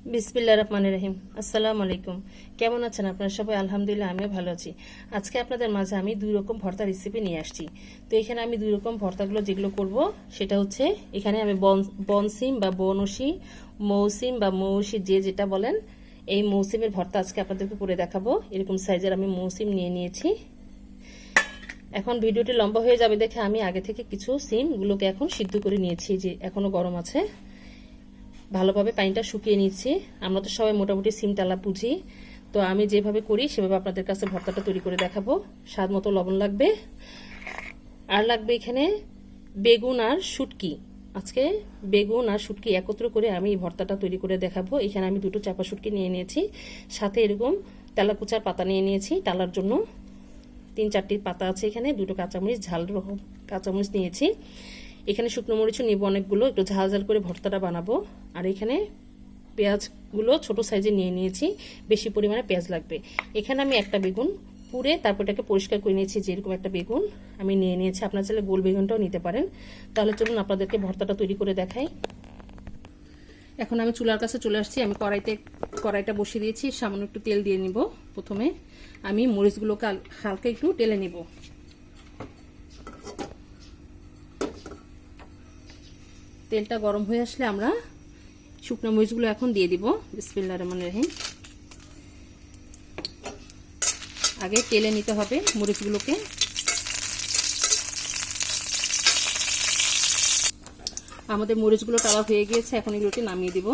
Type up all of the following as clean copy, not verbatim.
বিসমিল্লাহির রহমানির রহিম। আসসালামু আলাইকুম। কেমন আছেন আপনারা সবাই? আলহামদুলিল্লাহ, আমিও ভালো আছি। আজকে আপনাদের মাঝে আমি দুই রকম ভর্তা রেসিপি নিয়ে আসছি। তো এখানে আমি দুই রকম ভর্তাগুলো যেগুলো করব সেটা হচ্ছে, এখানে আমি বনসিম বা বনশি, মৌসিম বা মৌসি, যে যেটা বলেন, এই মৌসিমের ভর্তা আজকে আপনাদেরকে করে দেখাবো। এরকম সাইজের আমি মৌসিম নিয়ে নিয়েছি। এখন ভিডিওটি লম্বা হয়ে যাবে দেখে আমি আগে থেকে কিছু সিমগুলোকে এখন সিদ্ধ করে নিয়েছি, যে এখনো গরম আছে। ভালোভাবে পানিটা শুকিয়ে নিচ্ছি। আমরা তো সবাই মোটামুটি সিম টালা বুঝি, তো আমি যেভাবে করি সেভাবে আপনাদের কাছে ভর্তাটা তৈরি করে দেখাবো। স্বাদ মতো লবণ লাগবে, আর লাগবে এখানে বেগুন আর শুটকি। আজকে বেগুন আর শুটকি একত্র করে আমি এই ভর্তাটা তৈরি করে দেখাবো। এখানে আমি দুটো চাপা শুটকি নিয়ে নিয়েছি, সাথে এরকম তেলাকুচার পাতা নিয়ে নিয়েছি টালার জন্য। 3-4টি পাতা আছে এখানে, দুটো কাঁচামরিচ, ঝাল রকম কাঁচামরিচ নিয়েছি। এখানে শুকনো মরিচও নিব অনেকগুলো, একটু ঝাল ঝাল করে ভর্তাটা বানাবো। আর এখানে পেঁয়াজগুলো ছোট সাইজে নিয়ে নিয়েছি, বেশি পরিমাণে পেঁয়াজ লাগবে। এখানে আমি একটা বেগুন পুড়ে তারপর এটাকে পরিষ্কার করে নিয়েছি, যেরকম একটা বেগুন আমি নিয়ে নিয়েছি। আপনারা চাইলে গোল বেগুনটাও নিতে পারেন। তাহলে চলুন আপনাদেরকে ভর্তাটা তৈরি করে দেখাই। এখন আমি চুলার কাছে চলে আসছি। আমি কড়াইটা বসিয়ে দিয়েছি, সামান্য একটু তেল দিয়ে নিব। প্রথমে আমি মরিচগুলোকে হালকা একটু টেলে নিব। তেলটা গরম হয়ে আসলে আমরা শুকনো মরিচগুলো এখন দিয়ে দিব। বিসমিল্লাহির রহমানির রহিম। আগে তেলে নিতে হবে মরিচগুলোকে। আমাদের মরিচগুলো টালা হয়ে গিয়েছে, এখন এগুলোকে নামিয়ে দিব।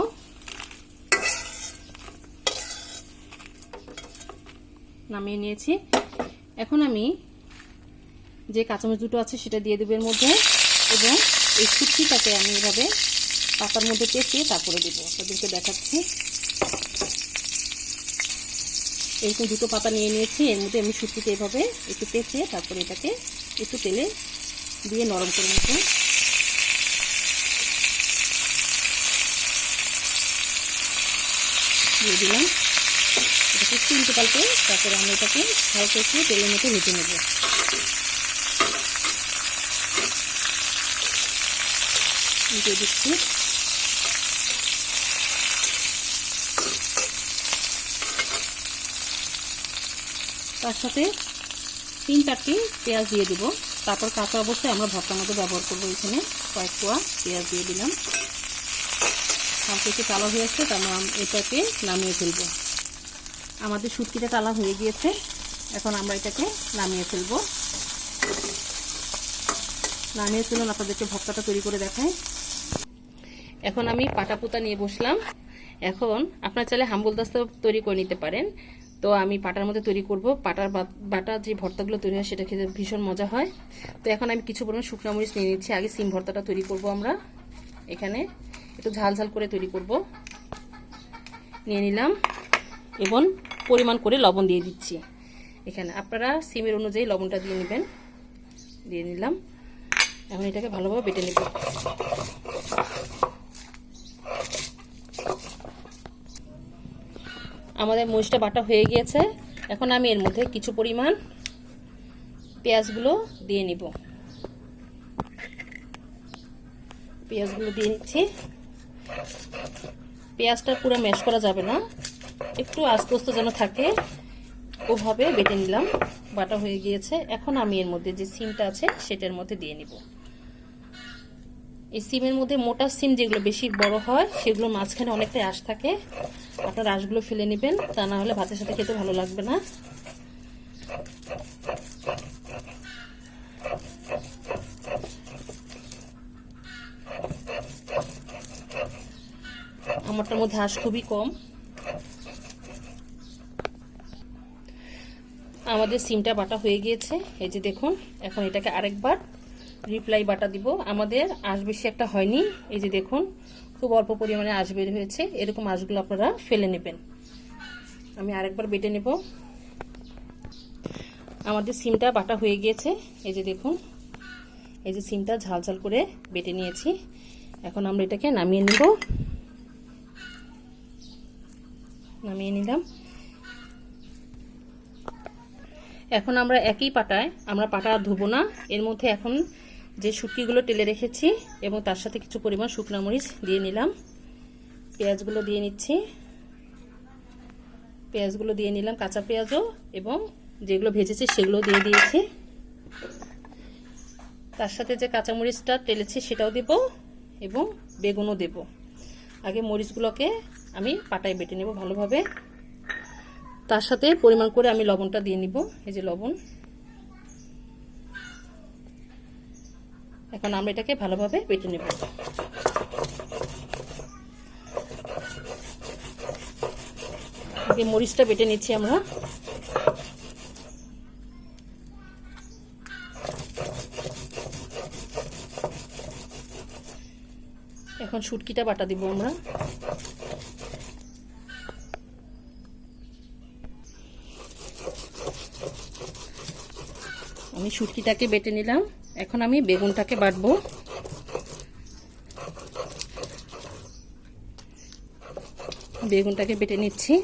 নামিয়ে নিয়েছি। এখন আমি যে কাঁচামরিচ দুটো আছে সেটা দিয়ে দেব এর মধ্যে, এবং এই শুটকিটাকে আমি এভাবে পাতার মধ্যে পেঁচিয়ে তারপরে দেবো। আপনাদেরকে দেখাচ্ছি। এরকম দুটো পাতা নিয়ে নিয়েছি, এর মধ্যে আমি শুটকিতে এভাবে একটু পেঁচিয়ে তারপরে এটাকে একটু তেলে দিয়ে নরম করে নেব। দিয়ে দিলাম। এটাকে একটু উল্টে পাল্টে তারপরে আমরা এটাকে হালকা একটু তেলের মধ্যে ভেজে নেব। দিয়ে দিচ্ছি। তার সাথে 3-4টি পেঁয়াজ দিয়ে দিব। তারপর কাঁচা অবস্থায় আমরা ভর্তার মধ্যে ব্যবহার করবো। এখানে কয়েক কোয়া পেঁয়াজ দিয়ে দিলাম। হালকা একটু টালা হয়ে আসছে, তারপর এটাকে নামিয়ে ফেলবো। আমাদের শুটকিটা টালা হয়ে গিয়েছে, এখন আমরা এটাকে নামিয়ে ফেলবো। নামিয়ে ফেলুন, আপনাদেরকে ভর্তাটা তৈরি করে দেখাই। এখন আমি পাটা পুতা নিয়ে বসলাম। এখন আপনারা চাইলে হাম্বল দাস্তা তৈরি করে নিতে পারেন। তো আমি পাটার মধ্যে তৈরি করব। পাটার বাটা যে ভর্তাগুলো তৈরি হয় সেটা খেতে ভীষণ মজা হয়। তো এখন আমি কিছু পরিমাণ শুকনো মরিচ নিয়ে নিচ্ছি। আগে সিম ভর্তাটা তৈরি করব আমরা। এখানে একটু ঝাল ঝাল করে তৈরি করব। নিয়ে নিলাম এবং পরিমাণ করে লবণ দিয়ে দিচ্ছি। এখানে আপনারা সিমের অনুযায়ী লবণটা দিয়ে নেবেন। দিয়ে নিলাম। এখন এটাকে ভালোভাবে বেটে নেব। আমাদের মরিচটা বাটা হয়ে গিয়েছে। এখন আমি এর মধ্যে কিছু পরিমাণ পেঁয়াজগুলো দিয়ে নিব। পেঁয়াজগুলো দিয়ে নিচ্ছি। পেঁয়াজটা পুরো ম্যাশ করা যাবে না, একটু আস্তে আস্তে যেন থাকে, ওভাবে বেটে নিলাম। বাটা হয়ে গিয়েছে। এখন আমি এর মধ্যে যে সিমটা আছে সেটার মধ্যে দিয়ে নিব। এই সিমের মধ্যে মোটা সিম যেগুলো বেশি বড় হয় সেগুলো মাঝখানে অনেকটাই আঁশ থাকে। আপনার আঁশগুলো ফেলে নেবেন, তা না হলে ভাতের সাথে খেতে ভালো লাগবে না। আমারটার মধ্যে আঁশ খুবই কম। আমাদের সিমটা বাটা হয়ে গিয়েছে, এই যে দেখুন। এখন এটাকে আরেকবার রিপ্লাই বাটা দিব। আমাদের আঁশ বেশি একটা হয়নি, এই যে দেখুন, খুব অল্প পরিমাণে আঁশ বের হয়েছে। এরকম আঁশগুলো আপনারা ফেলে নেবেন। আমি আরেকবার বেটে নেব। আমাদের সিমটা বাটা হয়ে গিয়েছে, এই যে দেখুন। এই যে সিমটা ঝাল ঝাল করে বেটে নিয়েছি। এখন আমরা এটাকে নামিয়ে নেব। নামিয়ে নিলাম। এখন আমরা একই পাটায়, আমরা পাটা ধুবো না, এর মধ্যে এখন যে শুটকিগুলো টেলে রেখেছি এবং তার সাথে কিছু পরিমাণ শুকনো মরিচ দিয়ে নিলাম। পেঁয়াজগুলো দিয়ে নিচ্ছি। পেঁয়াজগুলো দিয়ে নিলাম, কাঁচা পেঁয়াজও এবং যেগুলো ভেজেছি সেগুলো দিয়ে দিয়েছি। তার সাথে যে কাঁচামরিচটা টেলেছি সেটাও দেব এবং বেগুনও দেব। আগে মরিচগুলোকে আমি পাটায় বেটে নেব ভালোভাবে। তার সাথে পরিমাণ করে আমি লবণটা দিয়ে নিব, এই যে লবণ। এখন আমরা এটাকে ভালোভাবে বেটে নেব। আগে মরিচটা বেটে নিচ্ছি আমরা। এখন শুটকিটা বাটা দিব আমরা। আমি শুটকিটাকে বেটে নিলাম, এখন আমি বেগুনটাকে বাটবো। বেগুনটাকে বেটে নিচ্ছি।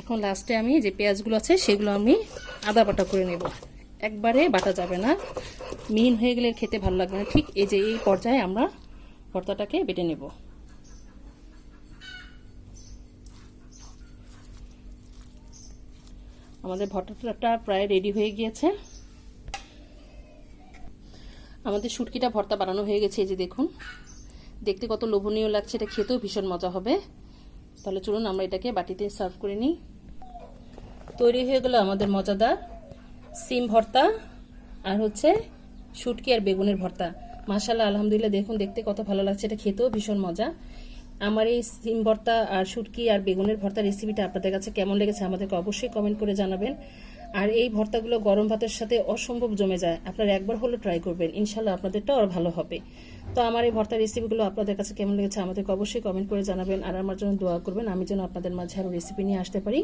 এখন লাস্টে আমি যে পেঁয়াজগুলো আছে সেগুলো আমি আদা বাটা করে নেব। একবারে বাটা যাবে না, মিহিন হয়ে গেলে খেতে ভালো লাগবে না। ঠিক এই যে এই পর্যায়ে আমরা ভর্তাটাকে বেটে নেব। আমাদের ভর্তাটা প্রায় রেডি হয়ে গিয়েছে। আমাদের শুটকিটা ভর্তা বানানো হয়ে গেছে, এই যে দেখুন, দেখতে কত লোভনীয় লাগছে, এটা খেতেও ভীষণ মজা হবে। তাহলে চলুন আমরা এটাকে বাটিতে সার্ভ করে নিই। তৈরি হয়ে গেল আমাদের মজাদার সিম ভর্তা আর হচ্ছে শুটকি আর বেগুনের ভর্তা। মাশাআল্লাহ, আলহামদুলিল্লাহ, দেখুন দেখতে কত ভালো লাগছে, এটা খেতেও ভীষণ মজা। আমার এই সিম ভর্তা আর শুটকি আর বেগুনের ভর্তা রেসিপিটা আপনাদের কাছে কেমন লেগেছে আমাদেরকে অবশ্যই কমেন্ট করে জানাবেন। আর এই ভর্তাগুলো গরম ভাতের সাথে অসম্ভব জমে যায়, আপনারা একবার হলো ট্রাই করবেন, ইনশাল্লাহ আপনাদেরটাও আর ভালো হবে। তো আমার এই ভর্তা রেসিপিগুলো আপনাদের কাছে কেমন লেগেছে আমাদেরকে অবশ্যই কমেন্ট করে জানাবেন। আর আমার জন্য দোয়া করবেন, আমি যেন আপনাদের মাঝে আরও রেসিপি নিয়ে আসতে পারি।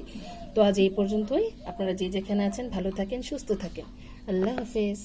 তো আজ এই পর্যন্তই। আপনারা যে যেখানে আছেন ভালো থাকেন, সুস্থ থাকেন। আল্লাহ হাফেজ।